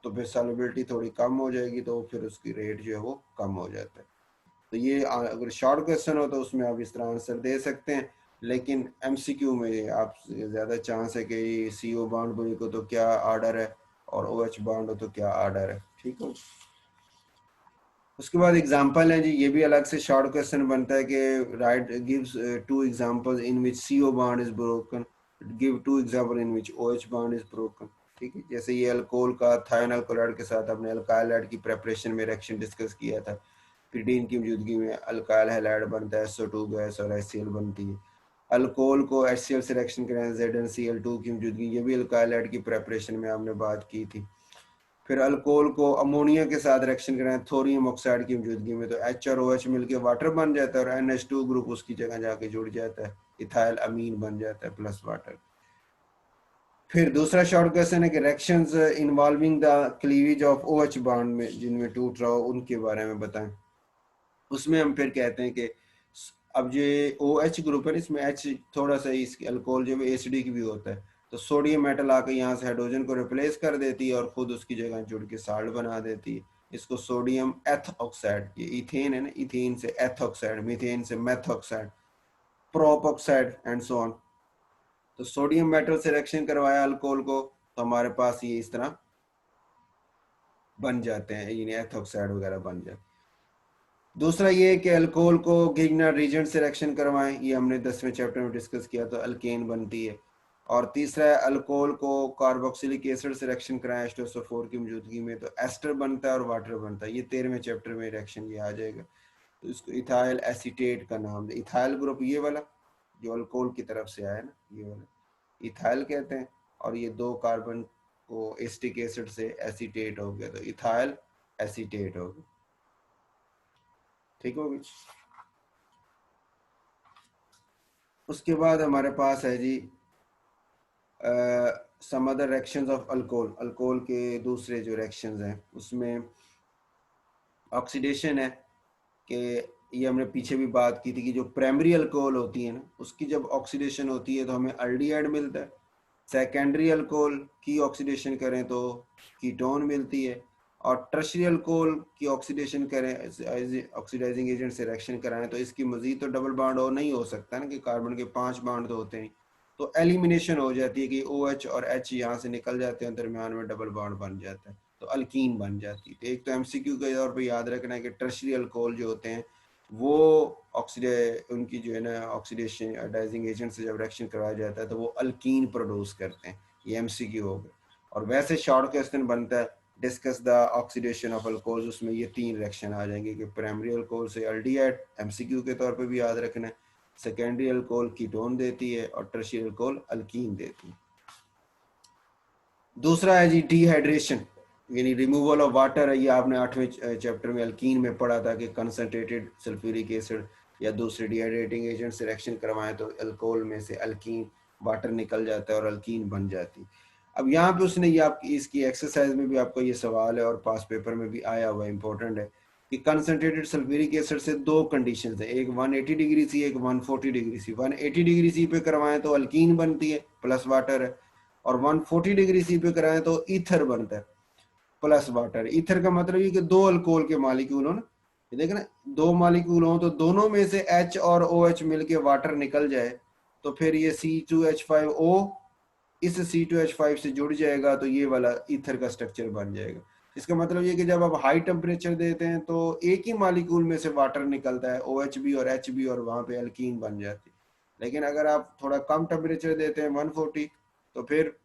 तो फिर सॉल्युबिलिटी थोड़ी कम हो जाएगी, तो फिर उसकी रेट जो है वो कम हो जाता है। तो ये अगर शॉर्ट क्वेश्चन हो तो उसमें आप इस तरह आंसर दे सकते हैं, लेकिन MCQ में आप ज़्यादा चांस है कि CO बाउंड बोली को तो क्या ऑर्डर है और OH बाउंड हो तो क्या ऑर्डर है। ठीक है, उसके बाद एग्जांपल है जी, ये भी अलग से शॉर्ट क्वेश्चन बनता है कि right gives to examples in which CO bound is broken, give two example in which OH bound is broken. ठीक है, जैसे ये अल्कोहल का थायोन अल्कोहलाइड के साथ अपने अल्काइल हाइड की प्रेपरेशन में रिएक्शन डिस्कस किया था, पिरीडीन की मौजूदगी में अल्काइल हैलाइड बनता है, SO2 गैस और HCl बनती है। अल्कोहल को HCl से रिएक्शन कराएं ZnCl2 की मौजूदगी, ये भी अल्काइल हाइड की प्रेपरेशन में हमने बात की थी। फिर अल्कोहल को अमोनिया के साथ रिएक्शन कराएं थोरियम ऑक्साइड की मौजूदगी में, तो H और OH मिलकर वाटर बन जाता है और NH2 ग्रुप उसकी जगह जाके जुड़ जाता है, इथाइल अमीन बन जाता है प्लस वाटर। फिर दूसरा शॉर्ट क्वेश्चन है कि reactions involving the cleavage of OH bond में जिनमें टूट रहा हो उनके बारे में बताएं। उसमें हम फिर कहते हैं कि अब ये OH ग्रुप है, इसमें H थोड़ा सा इस अल्कोहल जो है एसिडिक भी होता है, तो सोडियम मेटल आकर यहाँ से हाइड्रोजन को रिप्लेस कर देती है और खुद उसकी जगह जुड़ के साल्ट बना देती है। इसको सोडियम एथ ऑक्साइड, ये इथेन है ना, इथेन से एथ ऑक्साइड, मीथेन से methoxide, propoxide and so on. तो सोडियम मेटल से रिएक्शन करवाया अल्कोहल को, तो हमारे पास ये इस तरह बन जाते हैं, यानी एथ ऑक्साइड वगैरह बन जाते हैं। दूसरा ये कि अल्कोहल को गिग्नर रीजेंट से रिएक्शन करवाएं, ये हमने 10वें चैप्टर में डिस्कस किया, तो अल्केन बनती है। और तीसरा है अल्कोहल को कार्बोक्सिलिक एसिड से रिएक्शन कराएं H2SO4 की मौजूदगी में, तो एस्टर बनता है और वाटर बनता है। ये 13वें चैप्टर में रिएक्शन ये आ जाएगा। तो इसको इथाइल एसीटेट का नाम दे, इथाइल ग्रुप ये वाला जो अल्कोहल की तरफ से आया ना, ये वाला इथाइल कहते हैं, और ये दो कार्बन को एसिटिक एसिड से एसीटेट हो गया, तो इथाइल एसीटेट हो गया। ठीक होगी। उसके बाद हमारे पास है जी some other reactions of alcohol, alcohol के दूसरे जो रिएक्शंस हैं उसमें ऑक्सीडेशन है कि ये हमने पीछे भी बात की थी कि जो प्राइमरी अल्कोहल होती है ना उसकी जब ऑक्सीडेशन होती है तो हमें अल्डिहाइड मिलता है, सेकेंडरी अल्कोहल की ऑक्सीडेशन करें तो कीटोन मिलती है, और टर्शियरी अल्कोहल की ऑक्सीडेशन करें ऑक्सीडाइजिंग एजेंट से रिएक्शन कराएं तो इसकी मजीद तो डबल बॉन्ड और नहीं हो सकता ना, कि कार्बन के 5 बॉन्ड तो होते हैं, तो एलिमिनेशन हो जाती है कि OH और H यहाँ से निकल जाते हैं, दरमियान में डबल बॉन्ड बन जाता है, तो अल्कीन बन जाती है। तो एक तो MCQ के तौर पर याद रखना है कि टर्शियरी अल्कोहल जो होते हैं वो उनकी जो है ना ऑक्सीडेशन डाइजिंग एजेंट से जब रिएक्शन करवाया जाता है तो वो अल्कीन प्रोड्यूस करते हैं। ये MCQ हो गया। और वैसे शॉर्ट क्वेश्चन बनता है discuss the oxidation of alcohol, उसमें ये 3 रिएक्शन आ जाएंगे कि प्राइमरी अल्कोहल से अल्डिहाइड MCQ के तौर पे भी याद रखना है, सेकेंडरी अल्कोहल कीटोन देती है और टर्शियरी अल्कोहल अल्कीन देती है। दूसरा है जी डिहाइड्रेशन, यानी रिमूवल ऑफ वाटर है, ये आपने 8वें चैप्टर में अल्कीन में पढ़ा था कि कंसनट्रेटेड सल्फ्यूरिक एसिड या दूसरे डिहाइड्रेटिंग एजेंट से रिएक्शन करवाएं तो अल्कोहल में से अल्कीन वाटर निकल जाता है और अल्कीन बन जाती है। अब यहाँ पे उसने ये आपकी इसकी एक्सरसाइज में भी आपको ये सवाल है और पास पेपर में भी आया हुआ इंपॉर्टेंट है कि कंसनट्रेटेड सल्फ्यूरिक एसिड से दो कंडीशंस है, एक 180 डिग्री सी, एक 140 डिग्री सी। 180 डिग्री सी पे करवाएं तो अल्कीन बनती है प्लस वाटर है, और 140 डिग्री सी पे कराएं तो ईथर बनता है प्लस वाटर। ईथर का मतलब ये कि दो अल्कोहल के मालिक्यूल हो ना, ये देख ना, दो मालिक्यूल हो तो दोनों में से H और OH मिलके वाटर निकल जाए तो फिर ये C2H5O इस C2H5 से जुड़ जाएगा तो ये वाला ईथर का स्ट्रक्चर बन जाएगा। इसका मतलब ये कि जब आप हाई टेम्परेचर देते हैं तो एक ही मालिक्यूल में से वाटर निकलता है, OH भी और H भी, और वहां पे अल्कीन बन जाती है। लेकिन अगर आप थोड़ा कम टेम्परेचर देते हैं 140, तो फिर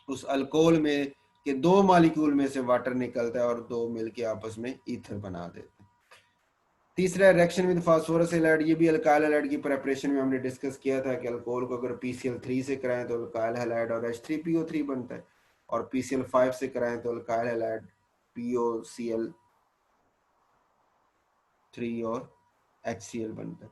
उस अल्कोहल में के दो मालिक्यूल में से वाटर निकलता है और दो मिलके आपस में ईथर बना देते हैं। तीसरा रिएक्शन विद फास्फोरस हैलाइड, ये भी अल्काइल हैलाइड की प्रिपरेशन में हमने डिस्कस किया था कि अल्कोहल को अगर PCl3 से कराएं तो अल्काइल हैलाइड और H3PO3 बनता है, और PCl5 से कराएं तो अल्काइल हैलाइड POCl3 और HCl बनता है।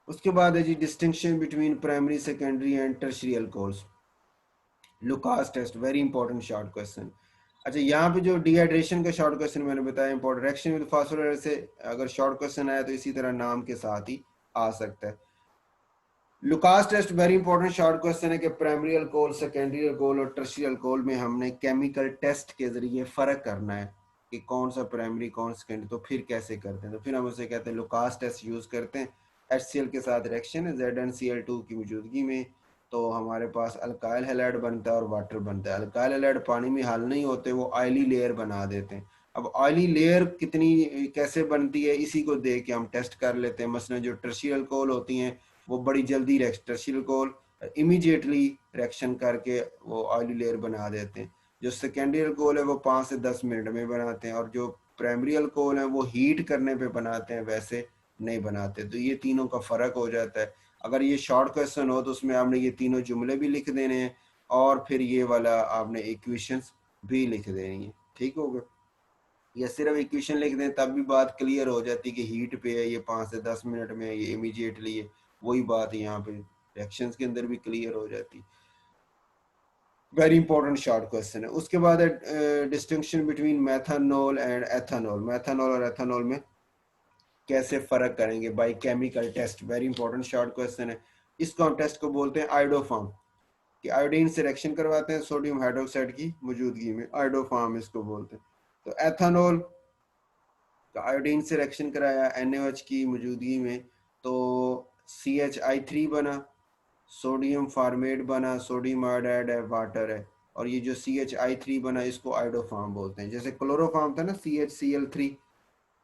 उसके बाद है जी distinction between primary, secondary and tertiary alcohols. Lucas test, very important short question. अच्छा, यहाँ पे जो डिहाइड्रेशन का शॉर्ट क्वेश्चन मैंने बताया इंपॉर्टेंट, रिएक्शन विद फास्फोरस से अगर शॉर्ट क्वेश्चन आया तो इसी तरह नाम के साथ ही आ सकता है। Lucas test very important short question है कि प्राइमरी अल्कोहल, सेकेंडरी अल्कोहल और टर्शियरी अल्कोहल में हमने केमिकल टेस्ट के जरिए फर्क करना है कि कौन सा प्राइमरी कौन सेकेंडरी, तो फिर कैसे करते हैं, तो फिर हम उसे कहते हैं लुकास टेस्ट यूज करते हैं। HCl के साथ रिएक्शन है ZnCl2 की मौजूदगी में, तो हमारे पास अल्काइल हैलाइड बनता है और वाटर बनता है। अल्काइल हैलाइड पानी में हल नहीं होते, वो ऑयली लेयर बना देते हैं। अब ऑयली लेयर कितनी कैसे बनती है इसी को देख के हम टेस्ट कर लेते हैं। मसलन जो टर्शियरी अल्कोहल होती हैं वो बड़ी जल्दी टर्शियरी अल्कोहल इमीडिएटली रिएक्शन करके वो ऑयली लेयर बना देते हैं। जो सेकेंडरी अल्कोहल है वो 5 से 10 मिनट में बनाते हैं, और जो प्राइमरी अल्कोहल है वो हीट करने पे बनाते हैं, वैसे नहीं बनाते। तो ये तीनों का फर्क हो जाता है। अगर ये शॉर्ट क्वेश्चन हो तो उसमें आपने ये तीनों जुमले भी लिख देने हैं और फिर ये वाला आपने इक्वेशंस भी लिख देनी है। ठीक हो गया, या सिर्फ इक्वेशन लिख दें तब भी बात क्लियर हो जाती कि हीट पे है ये 5 से 10 मिनट में, ये इमीडिएटली है, वही बात यहाँ पे रिएक्शंस के अंदर भी क्लियर हो जाती। वेरी इंपॉर्टेंट शॉर्ट क्वेश्चन है। उसके बाद है distinction between methanol and ethanol. Methanol और एथेनॉल में कैसे फर्क करेंगे बाय chemical test, very important short question है। इस टेस्ट को बोलते हैं आयोडोफॉर्म, कि आयोडीन से रिएक्शन करवाते हैं सोडियम हाइड्रोक्साइड की मौजूदगी में, आयोडोफॉर्म इसको बोलते हैं। तो एथेनॉल तो आयोडीन से रिएक्शन कराया NaOH की मौजूदगी में तो CHI3 बना, सोडियम फार्मेट बना, सोडियम आयोडाइड है, वाटर है, और ये जो CHI3 बना इसको आयोडोफॉर्म बोलते हैं। जैसे क्लोरोफॉर्म था ना CHCl3,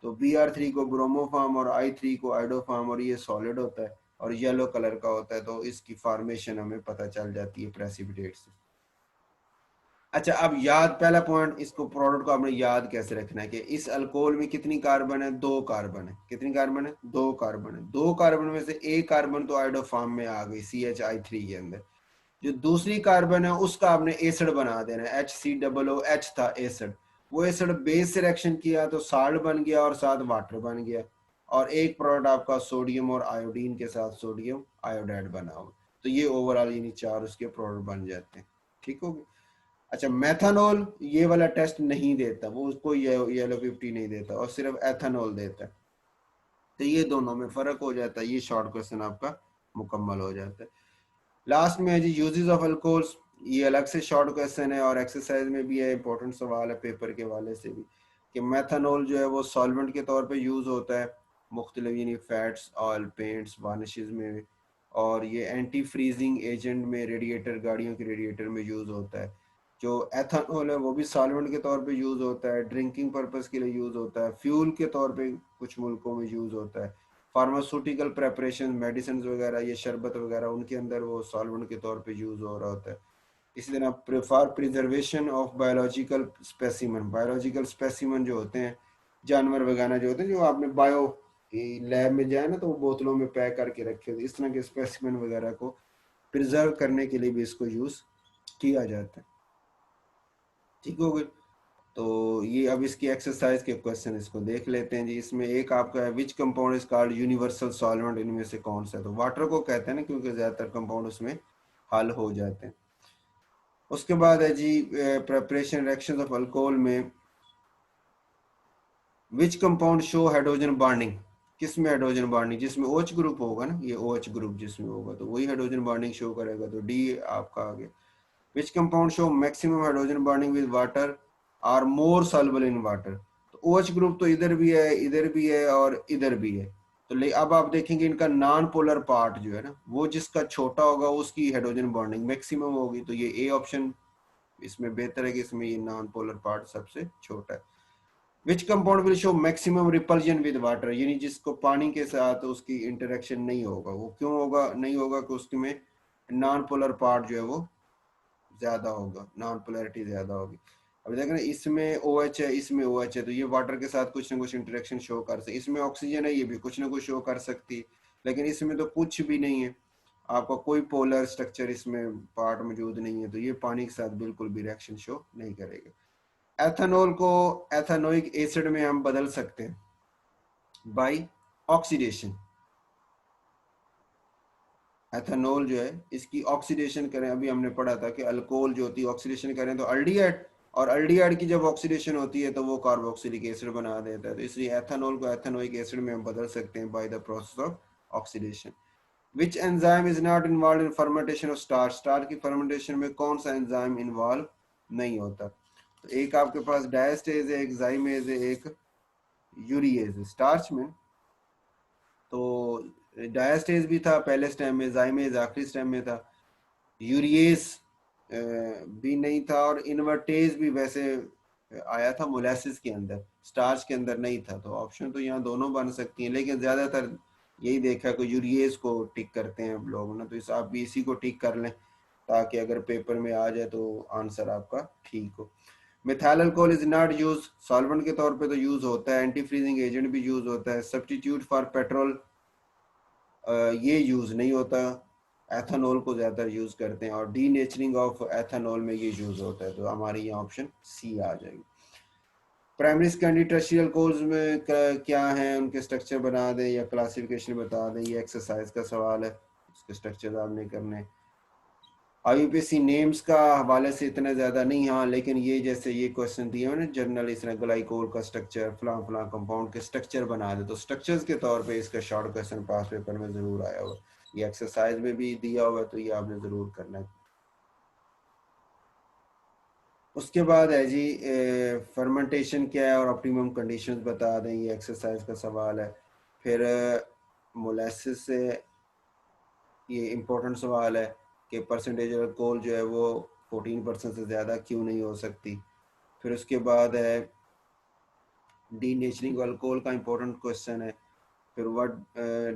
तो Br3 को ब्रोमोफॉर्म और I3 को आयोडोफॉर्म, और ये सॉलिड होता है और येलो कलर का होता है, तो इसकी फॉर्मेशन हमें पता चल जाती है प्रेसिपिटेट से। अच्छा, अब याद, पहला पॉइंट, इसको प्रोडक्ट को आपने याद कैसे रखना है कि इस अल्कोहल में कितनी कार्बन है, दो कार्बन है। कितनी कार्बन है, दो कार्बन है। दो कार्बन में से एक कार्बन तो आयोडोफॉर्म में आ गई CHI3 के अंदर, जो दूसरी कार्बन है उसका आपने एसिड बना देना है, HCOOH था एसिड, वो एसिड बेस से रिएक्शन किया तो साल्ट बन गया और साथ वाटर बन गया, और एक प्रोडक्ट आपका सोडियम और आयोडीन के साथ सोडियम आयोडाइड बना हो, तो ये ओवरऑल यानी चार उसके प्रोडक्ट बन जाते हैं। ठीक हो गया। अच्छा, मेथनॉल ये वाला टेस्ट नहीं देता, वो उसको येलो 50 नहीं देता और सिर्फ एथेनॉल देता है, तो ये दोनों में फर्क हो जाता है। ये शॉर्ट क्वेश्चन आपका मुकम्मल हो जाता है। लास्ट में है जी यूजेस ऑफ अल्कोहल्स, ये अलग से शॉर्ट क्वेश्चन है और एक्सरसाइज में भी है, इंपॉर्टेंट सवाल है पेपर के वाले से भी, कि मेथनॉल जो है वो सॉल्वेंट के तौर पे यूज होता है मुख्तलिफ यानी फैट्स, ऑयल, पेंट्स, वार्निशेस में, और ये एंटी फ्रीजिंग एजेंट में रेडिएटर, गाड़ियों के रेडिएटर में यूज होता है। जो एथेनॉल है वो भी सॉल्वेंट के तौर पे यूज होता है, ड्रिंकिंग पर्पस के लिए यूज होता है, फ्यूल के तौर पे कुछ मुल्कों में यूज होता है, फार्मास्यूटिकल प्रेपरेशन, मेडिसिन वगैरह, ये शरबत वगैरह, उनके अंदर वो सॉल्वेंट के तौर पे यूज हो रहा होता है। इसी तरह for preservation of biological specimen, biological specimen जो होते हैं, जानवर वगैरह जो होते हैं, जो आपने बायो लैब में जाए ना तो वो बोतलों में पैक करके रखे होते, इस तरह के स्पेसिमन वगैरह को प्रिजर्व करने के लिए भी इसको यूज किया जाता है। ठीक हो गई। तो ये अब इसकी एक्सरसाइज के क्वेश्चन इसको देख लेते हैं जी। इसमें एक आपका है which compound is called universal solvent, इनमें से कौन सा है? तो वाटर को कहते हैं ना, क्योंकि ज्यादातर कंपाउंड उसमें हल हो जाते हैं। उसके बाद है जी प्रेपरेशन रिएक्शंस ऑफ अल्कोहल में विच कंपाउंड शो हाइड्रोजन बॉन्डिंग, किस में हाइड्रोजन बॉन्डिंग, जिसमें OH ग्रुप होगा ना, ये OH ग्रुप जिसमें होगा तो वही हाइड्रोजन बॉन्डिंग शो करेगा, तो डी आपका आ गया। Which compound show maximum hydrogen bonding with water are more soluble in water? तो OH ग्रुप तो इधर भी है और इधर भी है। तो अब आप देखेंगे इनका नॉन पोलर पार्ट जो है ना, वो जिसका छोटा होगा उसकी हाइड्रोजन बॉन्डिंग मैक्सिमम होगी। तो ये ए ऑप्शन इसमें बेहतर है कि इसमें ये नॉन पोलर पार्ट सबसे छोटा है। Which compound will show maximum repulsion with water, यानी जिसको पानी के साथ उसकी इंटरेक्शन नहीं होगा। वो क्यों होगा नहीं होगा? कि उसमें नॉन पोलर पार्ट जो है वो ज्यादा होगा, नॉन पोलैरिटी ज्यादा होगी। अब देख रहे हैं इसमें OH है, इसमें OH है, तो ये वाटर के साथ कुछ ना कुछ इंटरेक्शन शो कर सकती। इसमें ऑक्सीजन है, ये भी कुछ ना कुछ शो कर सकती है, लेकिन इसमें तो कुछ भी नहीं है, आपका कोई पोलर स्ट्रक्चर इसमें पार्ट मौजूद नहीं है, तो ये पानी के साथ बिल्कुल भी रिएक्शन शो नहीं करेगा। एथेनॉल को एथेनोइक एसिड में हम बदल सकते हैं बाय ऑक्सीडेशन। एथेनॉल जो है इसकी ऑक्सीडेशन करें, अभी हमने पढ़ा था कि अल्कोहल जो होती है ऑक्सीडेशन करें तो अल्डिहाइड, और अल्डिहाइड की जब ऑक्सीडेशन होती है तो वो कार्बोक्सिलिक एसिड बना देता है। तो इसलिए एथेनॉल को एथेनोइक एसिड में हम बदल सकते हैं by the process of oxidation. Which enzyme is not involve in fermentation of starch, starch की फर्मेंटेशन में कौन सा एंजाइम इन्वॉल्व नहीं होता? तो एक आपके पास डायस्टेज है, एक जाइमेज है, एक यूरिएज है स्टार्च में। तो डायस्टेज भी था पहले स्टेम में, जाइमेज आखिरी स्टेम में था, यूरिएज भी नहीं था, और इन्वर्टेज भी वैसे आया था मोलासिस के अंदर, स्टार्च के अंदर नहीं था। तो ऑप्शन तो यहाँ दोनों बन सकती हैं, लेकिन ज्यादातर यही देखा कि यूरिएज को टिक करते हैं लोग ना, तो इस आप भी इसी को टिक कर लें ताकि अगर पेपर में आ जाए तो आंसर आपका ठीक हो। Methyl alcohol is not use, solvent के तौर पे तो यूज होता है, एंटी फ्रीजिंग एजेंट भी यूज होता है, सब्स्टिट्यूट फॉर पेट्रोल ये यूज नहीं होता, एथेनॉल को ज्यादा यूज करते हैं, और डी नेचरिंग ऑफ एथेनॉल में ये यूज होता है। तो हमारी यहाँ ऑप्शन सी आ जाएगी। प्राइमरी सेकेंडरी टर्शियल अल्कोहल्स में क्या है, उनके स्ट्रक्चर बना दें या क्लासिफिकेशन बता दें, ये एक्सरसाइज का सवाल है, उसके स्ट्रक्चर आपने करने। IUPAC नेम्स का हवाले से इतना ज़्यादा नहीं, हाँ लेकिन ये जैसे ये क्वेश्चन दिए हुए ना जनरल, इस तरह ग्लाइकोल का स्ट्रक्चर फलां फलां कंपाउंड के स्ट्रक्चर बना दे, तो स्ट्रक्चर्स के तौर पे इसका शॉर्ट क्वेश्चन पास पेपर में ज़रूर आया हुआ, ये एक्सरसाइज में भी दिया हुआ है, तो ये आपने ज़रूर करना है। उसके बाद है जी फर्मेंटेशन क्या है और ऑप्टिमम कंडीशंस बता दें, ये एक्सरसाइज का सवाल है। फिर मोलासिस से ये इम्पोर्टेंट सवाल है कि परसेंटेज अल्कोहल जो है वो 14% से ज़्यादा क्यों नहीं हो सकती। फिर उसके बाद है डी नेचरिंग अल्कोहल का इम्पोर्टेंट क्वेश्चन है। फिर व्हाट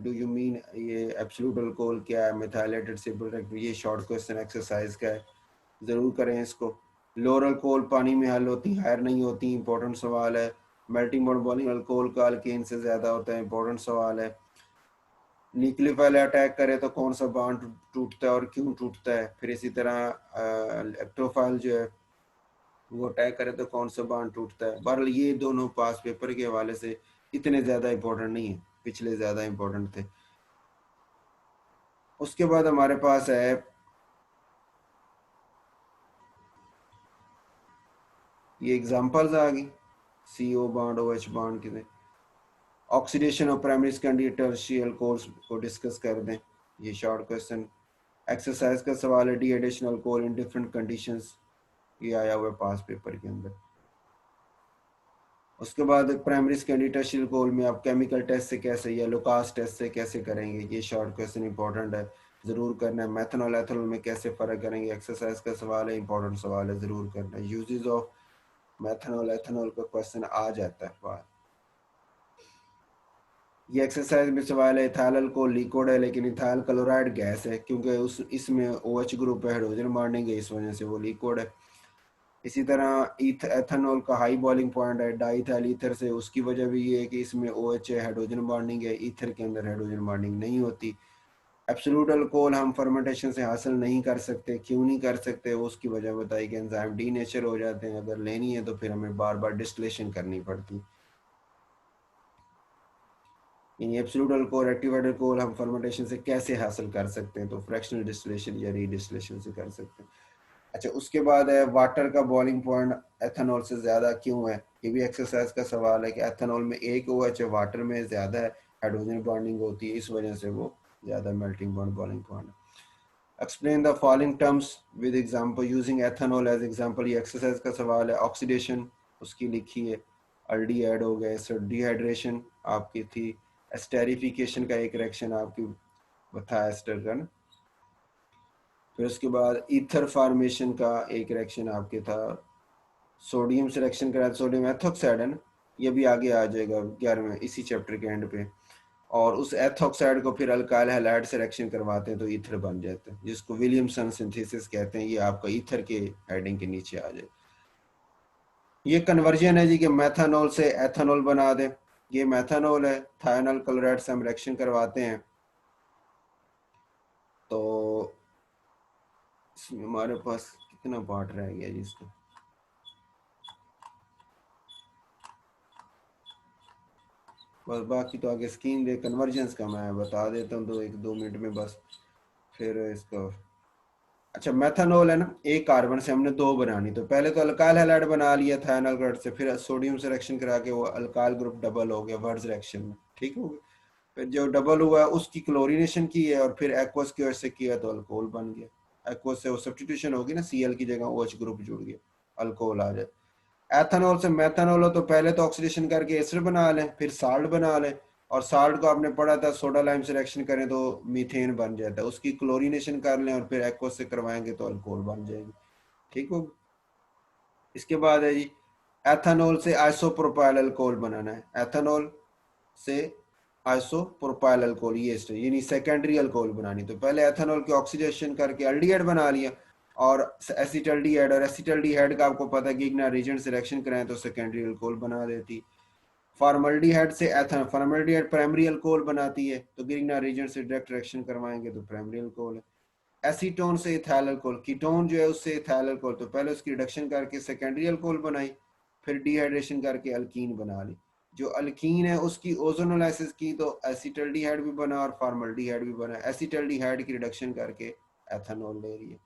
डू यू मीन, ये एब्सोल्यूट अल्कोहल क्या है, मेथाइलेटेड से प्रोडक्ट, ये शॉर्ट क्वेश्चन एक्सरसाइज का है, ज़रूर करें इसको। लोअर अल्कोहल पानी में हल होती, हायर नहीं होती, इंपॉर्टेंट सवाल है। मेल्टिंग पॉइंट बॉइलिंग अल्कोहल का अल्केन से ज़्यादा होता है, इंपॉर्टेंट सवाल है। न्यूक्लियोफाइल अटैक करे तो कौन सा बॉन्ड टूटता है और क्यों टूटता है। फिर इसी तरह इलेक्ट्रोफाइल जो है वो अटैक करे तो कौन सा बॉन्ड टूटता है। बहरहाल ये दोनों पास पेपर के हवाले से इतने ज़्यादा इंपॉर्टेंट नहीं है, पिछले ज़्यादा इंपॉर्टेंट थे। उसके बाद हमारे पास है ये एग्जांपल्स आ गई, CO बॉन्ड OH बॉन्ड के, oxidation of primary secondary tertiary alcohols को डिस्कस कर दें, ये शॉर्ट क्वेश्चन। एक्सरसाइज का सवाल है D alcohol in different conditions, ये आया हुआ है पास पेपर के अंदर। उसके बाद प्राइमरी सेकेंडरी टर्शियरी अल्कोहल में आप केमिकल टेस्ट से कैसे या लुकास टेस्ट से कैसे करेंगे, ये शॉर्ट क्वेश्चन इंपॉर्टेंट है, ज़रूर करना है। मेथनॉल एथनॉल में कैसे फ़र्क करेंगे, एक्सरसाइज का सवाल है, इंपॉर्टेंट सवाल है, ज़रूर करना है। यूजेस ऑफ मेथनॉल एथनॉल का क्वेश्चन आ जाता है बाहर। ये एक्सरसाइज में सवाल है इथाइल अल्कोहल लिक्विड है लेकिन इथाइल क्लोराइड गैस है, क्योंकि उस इसमें OH ग्रुप है, हाइड्रोजन बॉन्डिंग है, इस वजह से वो लिक्विड है। इसी तरह एथेनॉल का हाई बॉइलिंग पॉइंट है डाइथाइल ईथर से, उसकी वजह भी ये है कि इसमें OH है, हाइड्रोजन बॉन्डिंग है, ईथर के अंदर हाइड्रोजन बॉन्डिंग नहीं होती। एब्सोल्यूट अल्कोहल हम फर्मेंटेशन से हासिल नहीं कर सकते, क्यों नहीं कर सकते, वो उसकी वजह बताई कि एंजाइम डीनेचर हो जाते हैं, अगर लेनी है तो फिर हमें बार बार डिस्टिलेशन करनी पड़ती। यानी एब्सोल्यूट अल्कोहल, एक्टिवेटेड अल्कोहल हम फर्मेंटेशन से कैसे हासिल कर सकते हैं, तो फ्रैक्शनल डिस्टिलेशन या रीडिस्टिलेशन से कर सकते हैं। अच्छा, उसके बाद है वाटर का बॉइलिंग पॉइंट एथेनॉल से ज़्यादा क्यों है। ये भी एक्सरसाइज का सवाल है कि एथेनॉल में एक OH है, वाटर में ज़्यादा है, हाइड्रोजन बॉन्डिंग होती है, इस वजह से वो ज़्यादा मेल्टिंग पॉइंट बॉइलिंग पॉइंट है। Explain the following terms with example using ethanol as example. ये एक्सरसाइज का सवाल है। ऑक्सीडेशन उसकी लिखी है, अल्डिहाइड हो गए, सो डिहाइड्रेशन आपकी थी, एस्टेरिफिकेशन का एक रिएक्शन आपकी बताया एस्टर का ना। फिर उसके बाद ईथर फॉर्मेशन का एक रिएक्शन आपके था, सोडियम से रिएक्शन करा, सोडियम एथोक्साइड है ना, ये भी आगे आ जाएगा 11वें इसी चैप्टर के एंड पे। और उस एथोक्साइड को फिर अल्काइल हैलाइड से रिएक्शन करवाते हैं तो ईथर बन जाते हैं, जिसको विलियमसन सिंथेसिस कहते हैं। ये आपका ईथर के हेडिंग के नीचे आ जाए। ये कन्वर्जन है जी कि मेथानॉल से एथेनॉल बना दें। ये मेथानॉल है, थायोनाइल क्लोराइड से हम रिएक्शन करवाते हैं तो इसमें हमारे पास कितना पार्ट रह गया जी इसका। बस बाकी तो आगे स्कीम दे कन्वर्जेंस का मैं बता देता हूँ, 1-2 मिनट में बस। फिर इसका अच्छा, मेथानॉल है ना, एक कार्बन से हमने दो बनानी, तो पहले तो अल्काइल हैलाइड बना लिया थायोनाइल क्लोराइड से, फिर सोडियम से रिएक्शन करा के वो अल्काइल ग्रुप डबल हो गया वर्ड्स रिएक्शन में, ठीक हो गया। फिर जो डबल हुआ उसकी क्लोरीनेशन की है और फिर एक्वस की वजह से किया तो अल्कोहल बन गया। एक्वस से वो सब्स्टिट्यूशन होगी ना, Cl की जगह OH ग्रुप जुड़ गया, अल्कोहल आ जाए। एथेनॉल से मेथानॉल हो तो पहले तो ऑक्सीडेशन करके एसिड बना लें, फिर साल्ट बना लें, और साल्ट को आपने पढ़ा था सोडा लाइम से रिएक्शन करें तो मीथेन बन जाता है, उसकी क्लोरीनेशन कर लें और फिर एक्वस से करवाएंगे तो अल्कोहल बन जाएगी, ठीक हो। इसके बाद है जी, एथेनॉल से आइसोप्रोपाइल अल्कोहल बनाना है। एथेनॉल से आइसोप्रोपाइल अल्कोहल, ये यानी सेकेंडरी अल्कोहल बनानी, तो पहले एथेनॉल की ऑक्सीडेशन करके एल्डिहाइड बना लिया, और एसिटल्डिहाइड, और एसिटल्डिहाइड का आपको पता है कि इग्ना रीजेंट से रिएक्शन कराएं तो सेकेंडरी अल्कोहल बना देती। फॉर्मल्डिहाइड से एथेनॉल, फॉर्मल्डिहाइड प्राइमरी अल्कोहल बनाती है, तो गिरिग्ना रीजेंट से डायरेक्ट रिएक्शन करवाएंगे तो प्राइमरी अल्कोहल है। एसीटोन से इथाइल अल्कोहल, कीटोन जो है उससे इथाइल अल्कोहल, तो पहले उसकी रिडक्शन करके सेकेंडरी अल्कोहल बनाई, फिर डिहाइड्रेशन करके अल्कीन बना ली। जो अल्कीन है उसकी ओजोनोलाइसिस की तो एसिटल्डिहाइड भी बना और फॉर्मल्डिहाइड भी बना। एसिटल्डिहाइड की रिडक्शन करके एथेनॉल ले रही है।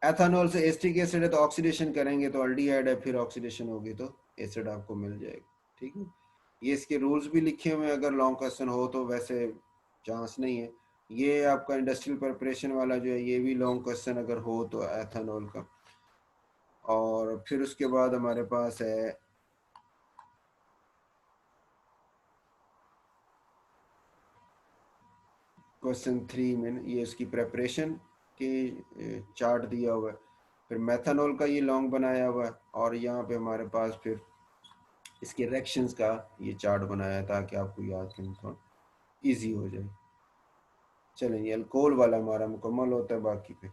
एथेनॉल से एस्टिक एसिड है तो ऑक्सीडेशन करेंगे तो अल्डिहाइड है, फिर ऑक्सीडेशन होगी तो एसिड आपको मिल जाएगा, ठीक है। ये इसके रूल्स भी लिखे हुए हैं, अगर लॉन्ग क्वेश्चन हो तो, वैसे चांस नहीं है। ये आपका इंडस्ट्रियल प्रिपरेशन वाला जो है ये भी लॉन्ग क्वेश्चन अगर हो तो एथेनॉल का। और फिर उसके बाद हमारे पास है क्वेश्चन 3 में, ये इसकी प्रेपरेशन की चार्ट दिया हुआ है, फिर मेथनॉल का ये लॉन्ग बनाया हुआ है, और यहाँ पे हमारे पास फिर इसके रिएक्शंस का ये चार्ट बनाया है ताकि आपको याद करना थोड़ा ईजी हो जाए। चलें, ये अल्कोहल वाला हमारा मुकम्मल होता है, बाकी पे